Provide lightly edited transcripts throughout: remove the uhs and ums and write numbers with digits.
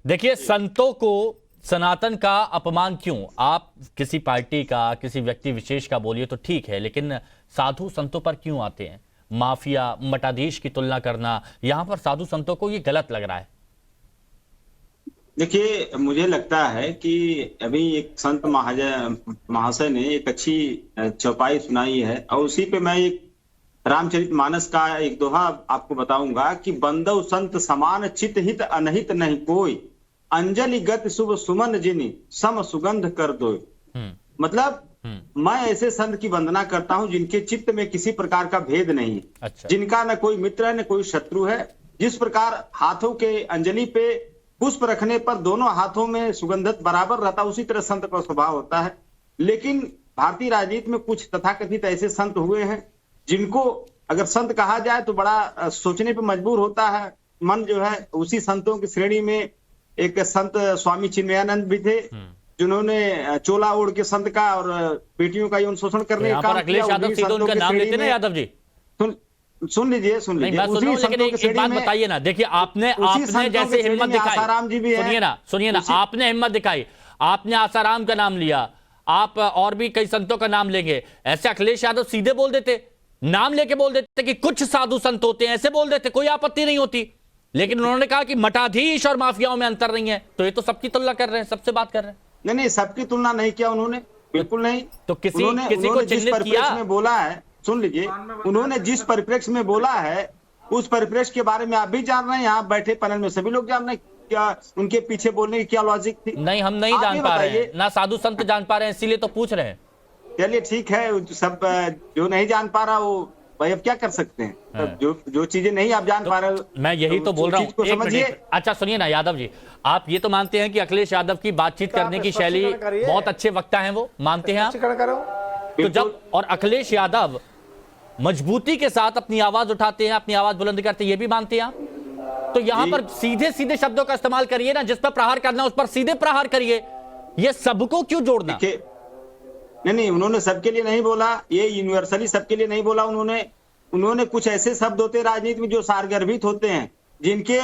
देखिए, संतों को सनातन का अपमान क्यों? आप किसी पार्टी का, किसी व्यक्ति विशेष का बोलिए तो ठीक है, लेकिन साधु संतों पर क्यों आते हैं? माफिया, मठाधीश की तुलना करना यहां पर साधु संतों को ये गलत लग रहा है। देखिए, मुझे लगता है कि अभी एक संत महाशय ने एक अच्छी चौपाई सुनाई है, और उसी पे मैं एक रामचरितमानस का एक दोहा आपको बताऊंगा कि बंदौ संत समान चित हित अनहित नहीं कोई, अंजलि गति शुभ सुमन जिनि सम सुगंध कर दो। मतलब मैं ऐसे संत की वंदना करता हूं जिनके चित्त में किसी प्रकार का भेद नहीं है। अच्छा। जिनका न कोई मित्र है न कोई शत्रु है। जिस प्रकार हाथों के अंजलि पे पुष्प रखने पर दोनों हाथों में सुगंधित बराबर रहता, उसी तरह संत का स्वभाव होता है। लेकिन भारतीय राजनीति में कुछ तथाकथित ऐसे संत हुए हैं जिनको अगर संत कहा जाए तो बड़ा सोचने पर मजबूर होता है मन जो है। उसी संतों की श्रेणी में एक संत स्वामी चिन्मयानंद भी थे, जिन्होंने चोला ओढ़ के संत का और बेटियों का यौन शोषण करने का काम अखिलेश यादव सीधे उनका नाम लेते ना यादव जी। सुन लीजिए लेकिन एक बात बताइए ना। देखिए, आपने जैसे हिम्मत दिखाई, आसाराम जी भी सुनिए ना, आपने हिम्मत दिखाई, आपने आसाराम का नाम लिया, आप और भी कई संतों का नाम लेंगे। ऐसे अखिलेश यादव सीधे बोल देते, नाम लेके बोल देते कि कुछ साधु संत होते हैं, ऐसे बोल देते, कोई आपत्ति नहीं होती। लेकिन उन्होंने कहा कि मठाधीश और माफियाओं में अंतर नहीं है, तो ये तो सबकी तुलना कर रहे हैं, सबसे बात कर रहे हैं। नहीं, सबकी तुलना नहीं किया उन्होंने, बिल्कुल नहीं। तो किसी को चिन्हित किया में बोला है, सुन लीजिए, उन्होंने जिस परिप्रेक्ष्य में बोला है उस परिप्रेक्ष्य के बारे में आप भी जान रहे हैं, यहाँ बैठे पैनल में सभी लोग जान रहे हैं क्या उनके पीछे बोलने की क्या लॉजिक थी। नहीं, हम नहीं जान पा रहे हैं, ना साधु संत जान पा रहे हैं, इसीलिए तो पूछ रहे हैं। चलिए ठीक है, सब जो नहीं जान पा रहा वो भाई अब क्या कर सकते हैं। जो चीजें नहीं आप जान पा रहे, मैं यही तो बोल रहा हूँ, समझिए। अच्छा सुनिए ना यादव जी, आप ये तो मानते हैं कि अखिलेश यादव की बातचीत करने की शैली बहुत अच्छे वक्ता हैं, वो मानते हैं आप? तो जब और अखिलेश यादव मजबूती के साथ अपनी आवाज उठाते हैं, अपनी आवाज बुलंद करते हैं, ये भी मानते हैं आप? तो यहां पर सीधे सीधे शब्दों का इस्तेमाल करिए ना, जिस पर प्रहार करना उस पर सीधे प्रहार करिए। ये सबको क्यों जोड़ना? नहीं, उन्होंने सबके लिए नहीं बोला, ये यूनिवर्सली सबके लिए नहीं बोला। उन्होंने कुछ ऐसे शब्द होते हैं राजनीति में जो सारगर्भित होते हैं, जिनके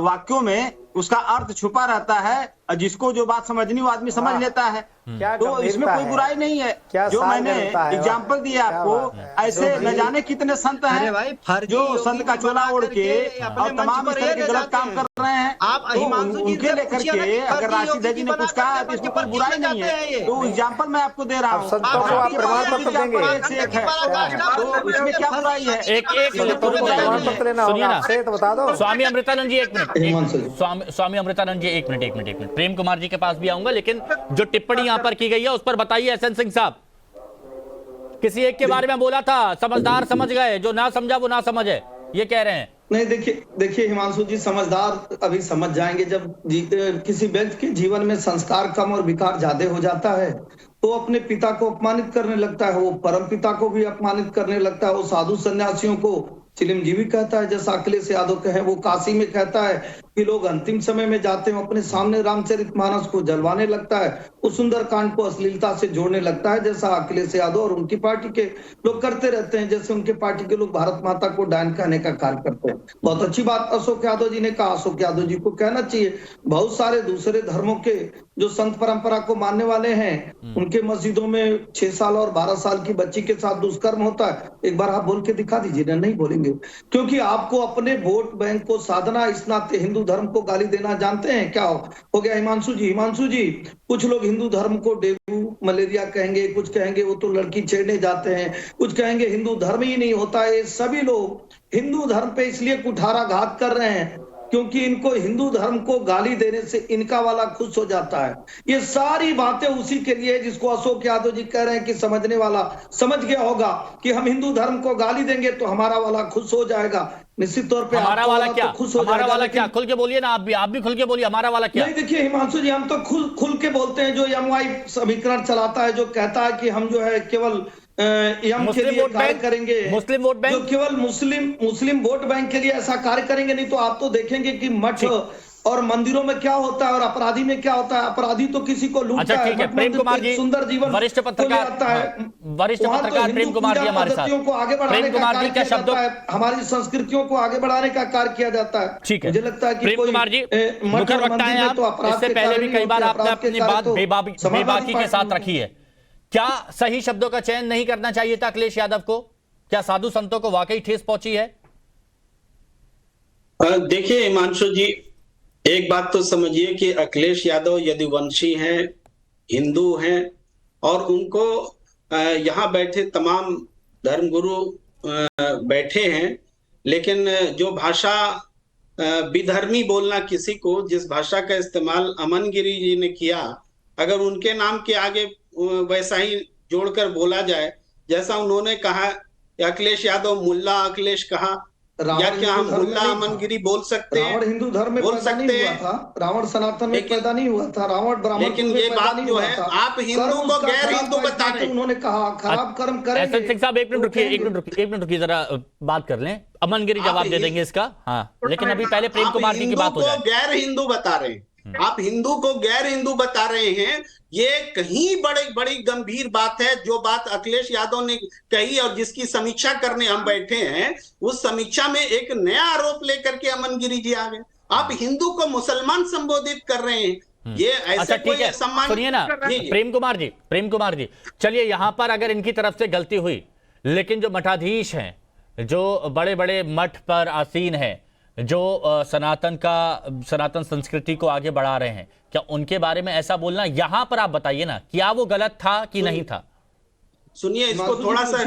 वाक्यों में उसका अर्थ छुपा रहता है, और जिसको जो बात समझनी वो आदमी समझ लेता है। तो इसमें कोई बुराई नहीं है। जो मैंने एग्जाम्पल दिया आपको, ऐसे न जाने कितने संत हैं जो संत का चोला ओढ़ के और तमाम इस तरह के गलत काम कर रहे हैं। तो उनके लेकर के अगर राशिद जी ने कुछ कहा तो इसमें कोई बुराई नहीं है। तो एग्जाम्पल मैं आपको दे रहा हूँ, तो इसमें क्या बुराई है? सुनिए ना, स्वामी अमृतानंद जी एक मिनट, स्वामी अमृतानंद जी एक मिनट, प्रेम कुमार जी के पास भी आऊंगा, लेकिन जो टिप्पणी यहां पर की गई है उस पर बताइए। एसएन सिंह साहब, किसी एक के बारे में बोला था, समझदार समझ गए, जो ना समझा वो ना समझे, ये कह रहे हैं। नहीं, देखिए हिमांशु जी, समझदार अभी समझ जाएंगे जब किसी व्यक्ति के जीवन में संस्कार कम और विकार ज्यादा हो जाता है तो अपने पिता को अपमानित करने लगता है, वो परम पिता को भी अपमानित करने लगता है, वो साधु सन्यासियों को चिलिमजीवी कहता है, जैसा अखिलेश यादव कहे। वो काशी में कहता है कि लोग अंतिम समय में जाते हैं, अपने सामने रामचरितमानस को जलवाने लगता है, वो सुंदरकांड को अश्लीलता से जोड़ने लगता है, जैसा अखिलेश यादव और उनकी पार्टी के लोग करते रहते हैं। जैसे उनके पार्टी के लोग भारत माता को डायन कहने का कार्य करते हैं। बहुत अच्छी बात अशोक यादव जी ने कहा, अशोक यादव जी को कहना चाहिए। बहुत सारे दूसरे धर्मों के जो संत परंपरा को मानने वाले हैं, उनके मस्जिदों में 6 साल और 12 साल की बच्ची के साथ दुष्कर्म होता है। एक बार आप बोल के दिखा दीजिए ना। नहीं बोलेंगे, क्योंकि आपको अपने वोट बैंक को साधना, इस नाते हिंदू धर्म को गाली देना जानते हैं क्या हो गया हिमांशु जी? कुछ लोग हिंदू धर्म को डेंगू मलेरिया कहेंगे, कुछ कहेंगे वो तो लड़की छेड़ने जाते हैं, कुछ कहेंगे हिंदू धर्म ही नहीं होता है। सभी लोग हिंदू धर्म पे इसलिए कुठाराघात कर रहे हैं क्योंकि इनको हिंदू धर्म को गाली देने से इनका वाला खुश हो जाता है। ये सारी बातें उसी के लिए जिसको अशोक यादव जी कह रहे हैं कि समझने वाला समझ गया होगा कि हम हिंदू धर्म को गाली देंगे तो हमारा वाला खुश हो जाएगा। निश्चित तौर पे हमारा वाला क्या, तो खुश हो हमारा जाएगा। वाला क्या? खुल के बोलिए ना, आप भी खुल के बोलिए, हमारा वाला क्या? नहीं, देखिए हिमांशु जी, हम तो खुल के बोलते हैं। जो एमवाई समीकरण चलाता है, जो कहता है कि हम जो है केवल यम के लिए कार्य करेंगे, मुस्लिम वोट बैंक, जो केवल मुस्लिम वोट बैंक के लिए ऐसा कार्य करेंगे, नहीं तो आप तो देखेंगे कि मठ और मंदिरों में क्या होता है और अपराधी में क्या होता है। अपराधी तो किसी को लूटता अच्छा है, ठीक है, मठ प्रेम मंदिर कुमार को जी, एक सुंदर जीवन वरिष्ठ पत्रकार, आता है। वरिष्ठ वहाँ तो पत्रकार प्रेम हिंदू कुमार जी पूजा हमारे साथ। पद्धतियों को आगे बढ़ाने प्रेम का कुमार जी कार्य क्या किया शब्दों, जाता है, हमारी संस्कृतियों को आगे बढ़ाने का कार्य किया जाता है। ठीक है, मुझे लगता है कि प्रेम कोई कुमार जी मठ मुखर और वक्ता मंदिर हैं में आप, तो अपराध इससे के पहले कार्य भी नहीं कई बार होते, आपने अपराध के अपनी कार्य बात तो समाजवादी बेबाकी के साथ पार्टी रखी है। क्या सही शब्दों का चयन नहीं करना चाहिए था अखिलेश यादव को? क्या साधु संतों को वाकई ठेस पहुंची है? देखिए हिमांशु जी, एक बात तो समझिए कि अखिलेश यादव यदुवंशी हैं, हिंदू हैं, और उनको यहाँ बैठे तमाम धर्मगुरु बैठे हैं, लेकिन जो भाषा विधर्मी बोलना किसी को, जिस भाषा का इस्तेमाल अमन गिरी जी ने किया, अगर उनके नाम के आगे वैसा ही जोड़कर बोला जाए, जैसा उन्होंने कहा अखिलेश यादव मुल्ला अखिलेश कहा, या क्या हम मुल्ला अमन गिरी बोल सकते हैं? रावण हिंदू धर्म में बोल पैदा नहीं सकते हुआ हैं, था, रावण सनातन में पैदा नहीं हुआ था, रावण ब्राह्मण लेकिन में ये पैदा बात नहीं जो हुआ है था। आप हिंदू को गैर हिंदू बता रहे हैं। उन्होंने कहा खराब कर्म एसएन करेंगे। सिंह साहब एक मिनट रुकिए, एक मिनट रुकिए, जरा बात कर लें। अमन गिरी जवाब दे देंगे इसका, हाँ, लेकिन अभी पहले प्रेम कुमार जी की बात हो जाए। गैर हिंदू बता रहे हैं, आप हिंदू को गैर हिंदू बता रहे हैं, ये कहीं बड़ी गंभीर बात है। जो बात अखिलेश यादव ने कही और जिसकी समीक्षा करने हम बैठे हैं, उस समीक्षा में एक नया आरोप लेकर के अमन गिरी जी आ गए। आप हिंदू को मुसलमान संबोधित कर रहे हैं, ये ऐसे अच्छा ठीक है, सम्मान सुनिए ना प्रेम कुमार जी, चलिए यहां पर अगर इनकी तरफ से गलती हुई, लेकिन जो मठाधीश हैं, जो बड़े बड़े मठ पर आसीन हैं, जो सनातन संस्कृति को आगे बढ़ा रहे हैं, क्या उनके बारे में ऐसा बोलना यहां पर आप बताइए ना, क्या वो गलत था कि नहीं था? सुनिए इसको थोड़ा सा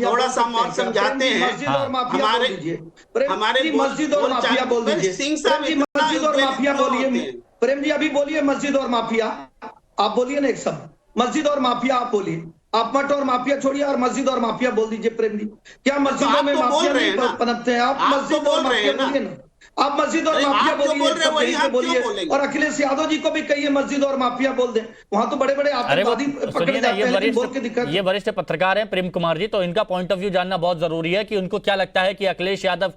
और समझाते हैं। हमारे मस्जिद और माफिया बोल दीजिए, सिंह साहब मस्जिद और माफिया बोलिए। प्रेम जी अभी बोलिए मस्जिद और माफिया, आप बोलिए ना एक शब्द मस्जिद और माफिया, आप बोलिए। आप मठ और माफिया छोड़िए और मस्जिद और माफिया बोल दीजिए। प्रेम जी क्या मस्जिदों में माफिया नहीं पनपते हैं? आप मस्जिद और माफिया बोलिए ना, आप मस्जिद और माफिया बोलिए। और अखिलेश यादव जी को भी कहिए मस्जिद और माफिया बोल दें, वहां तो बड़े बड़े आतंकवादी पकड़े जाते हैं, बोल के दिखा। ये वरिष्ठ पत्रकार हैं प्रेम कुमार जी, तो इनका पॉइंट ऑफ व्यू जानना बहुत जरूरी है कि उनको क्या लगता है कि अखिलेश यादव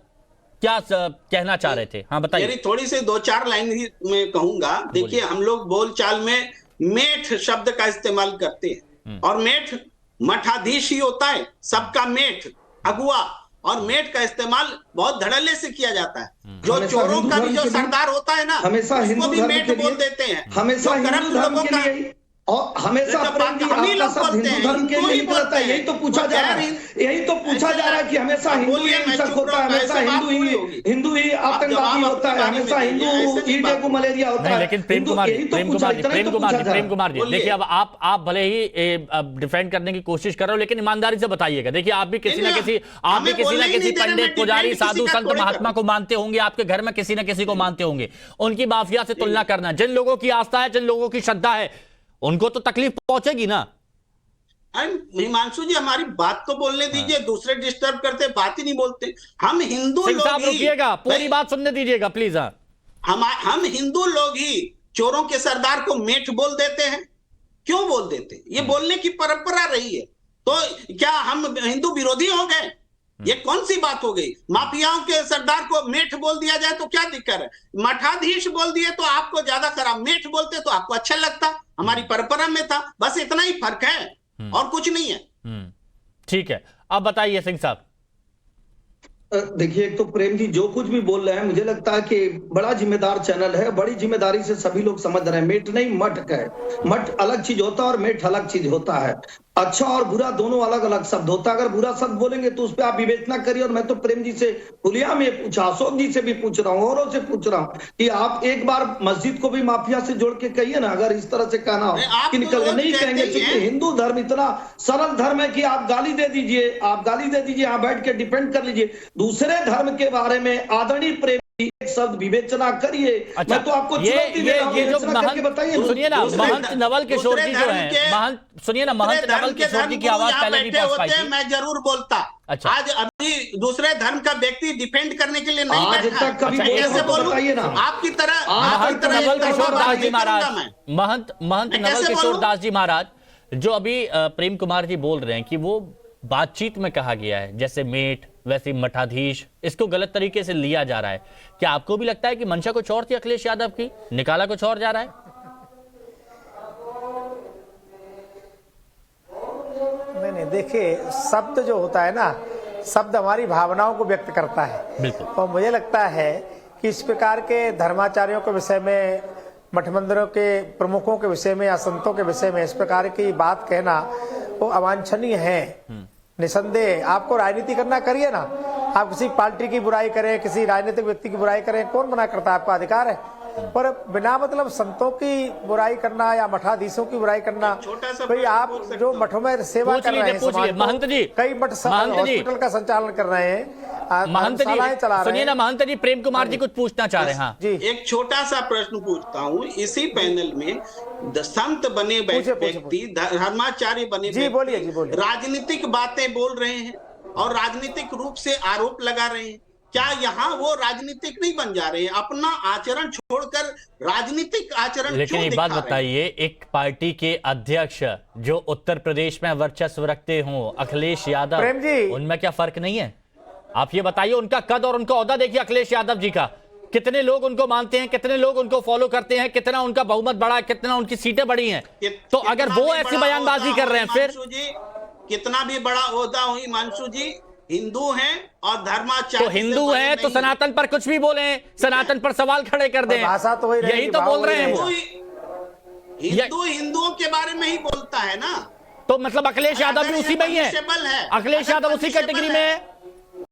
क्या कहना चाह रहे थे। हाँ बताइए। थोड़ी सी 2-4 लाइन ही मैं कहूंगा। देखिए हम लोग बोलचाल में मेठ शब्द का इस्तेमाल करते हैं, और मेठ मठाधीश ही होता है, सबका मेठ अगुआ, और मेठ का इस्तेमाल बहुत धड़ल्ले से किया जाता है। जो चोरों का भी जो सरदार होता है ना, हमेशा उसको भी मेठ बोल देते हैं। हमेशा हिंदू धर्म के लिए और हमेशा हम ही लोग बोलते हैं, धर्म के लिए बोलता है। यही तो पूछा जा रहा है कि हमेशा हिंदू ही हिंसक होता है, हमेशा हिंदू ही आतंकवादी होता है, हमेशा हिंदू ही डेंगू मलेरिया होता है। लेकिन प्रेम कुमार जी देखिए, अब आप भले ही डिफेंड करने की कोशिश कर रहे हो, लेकिन ईमानदारी से बताइएगा। देखिए आप भी किसी ना किसी पंडित, पुजारी, साधु संत, महात्मा को मानते होंगे, आपके घर में किसी न किसी को मानते होंगे। उनकी माफिया से तुलना करना, जिन लोगों की आस्था है, जिन लोगों की श्रद्धा है, उनको तो तकलीफ पहुंचेगी ना। हिमांशु जी हमारी बात तो बोलने दीजिए, दूसरे डिस्टर्ब करते, बात ही नहीं बोलते। हम हिंदू लोग ही, रुकिएगा, पूरी बात सुनने दीजिएगा प्लीज। हम हिंदू लोग ही चोरों के सरदार को मेठ बोल देते हैं। क्यों बोल देते? ये बोलने की परंपरा रही है। तो क्या हम हिंदू विरोधी हो गए? ये कौन सी बात हो गई? माफियाओं के सरदार को मेठ बोल दिया जाए तो क्या दिक्कत है? मठाधीश बोल दिए तो आपको ज्यादा खराब, मेठ बोलते तो आपको अच्छा लगता। हमारी परंपरा में था, बस इतना ही फर्क है और कुछ नहीं है। ठीक है, अब बताइए सिंह साहब। देखिए एक तो प्रेम जी जो कुछ भी बोल रहे हैं, मुझे लगता है कि बड़ा जिम्मेदार चैनल है, बड़ी जिम्मेदारी से सभी लोग समझ रहे हैं। मेठ नहीं मठ का है, मठ अलग चीज होता है और मेठ अलग चीज होता है। अच्छा और बुरा दोनों अलग अलग शब्द होता है। अगर बुरा शब्द बोलेंगे तो उस पर आप विवेचना करिए। और मैं तो प्रेम जी से खुलिया में पूछा, अशोक जी से भी पूछ रहा हूँ, औरों से पूछ रहा हूँ कि आप एक बार मस्जिद को भी माफिया से जोड़ के कहिए ना, अगर इस तरह से कहना हो कि निकल नहीं कहेंगे। क्योंकि हिंदू धर्म इतना सरल धर्म है कि आप गाली दे दीजिए, यहाँ बैठ के डिपेंड कर लीजिए। दूसरे धर्म के बारे में आदरणीय प्रेम एक शब्द विवेचना करिए। अच्छा, मैं तो आपको ये जो महंत, सुनिए ना, महंत नवल किशोर जी जो हैं, महंत नवल किशोर जी की आवाज पहले नहीं पहुंच पाई थी। मैं जरूर बोलता। अच्छा, आज अभी दूसरे धर्म का व्यक्ति डिफेंड करने के लिए नहीं बैठा। कैसे बोलूं? आपकी तरह महंत नवल किशोर दास जी महाराज, महंत नवल किशोर दास जी महाराज, जो अभी प्रेम कुमार जी बोल रहे हैं कि वो बातचीत में कहा गया है, जैसे मेठ वैसे ही मठाधीश, इसको गलत तरीके से लिया जा रहा है। क्या आपको भी लगता है कि मंशा कुछ और थी अखिलेश यादव की, निकाला कुछ और जा रहा है? नहीं, देखिए, शब्द जो होता है ना, शब्द हमारी भावनाओं को व्यक्त करता है। बिल्कुल। और मुझे लगता है कि इस प्रकार के धर्माचार्यों के विषय में, मठ मंदिरों के प्रमुखों के विषय में या संतों के विषय में इस प्रकार की बात कहना वो अवांछनीय है। निसंदेह आपको राजनीति करना, करिए ना। आप किसी पार्टी की बुराई करें, किसी राजनीतिक व्यक्ति की बुराई करें, कौन मना करता है? आपका अधिकार है। पर बिना मतलब संतों की बुराई करना या मठाधीशों की बुराई करना, भाई आप जो मठों में सेवा कर रहे हैं, महंत जी, कई मठ हॉस्पिटल का संचालन कर रहे हैं, महंत जी चला रहे सुनिए ना, महंत जी प्रेम कुमार जी कुछ पूछना चाह रहे हैं। हाँ जी, एक छोटा सा प्रश्न पूछता हूँ। इसी पैनल में संत बने व्यक्ति, धर्माचार्य बने व्यक्ति राजनीतिक बातें बोल रहे हैं और राजनीतिक रूप से आरोप लगा रहे हैं। क्या यहाँ वो राजनीतिक नहीं बन जा रहे हैं? अपना आचरण छोड़कर राजनीतिक आचरण लेकिन एक बात बताइए, एक पार्टी के अध्यक्ष जो उत्तर प्रदेश में वर्चस्व रखते हों, अखिलेश यादव, प्रेम जी, उनमें क्या फर्क नहीं है? आप ये बताइए, उनका कद और उनका ओहदा देखिए अखिलेश यादव जी का, कितने लोग उनको मानते हैं, कितने लोग उनको फॉलो करते हैं, कितना उनका बहुमत बढ़ा है, कितना उनकी सीटें बढ़ी हैं। तो अगर वो ऐसी बयानबाजी कर रहे हैं, फिर कितना भी बड़ा ओहदा हो हिमांशु जी, हिंदू हैं और धर्माचार्य, तो हिंदू हैं तो सनातन पर कुछ भी बोले, सनातन पर सवाल खड़े कर दें, भाषा तो यही तो बोल रहे हैं वो। हिंदू हिंदुओं के बारे में ही बोलता है ना, तो मतलब अखिलेश यादव भी उसी में ही है, अखिलेश यादव उसी कैटेगरी में है।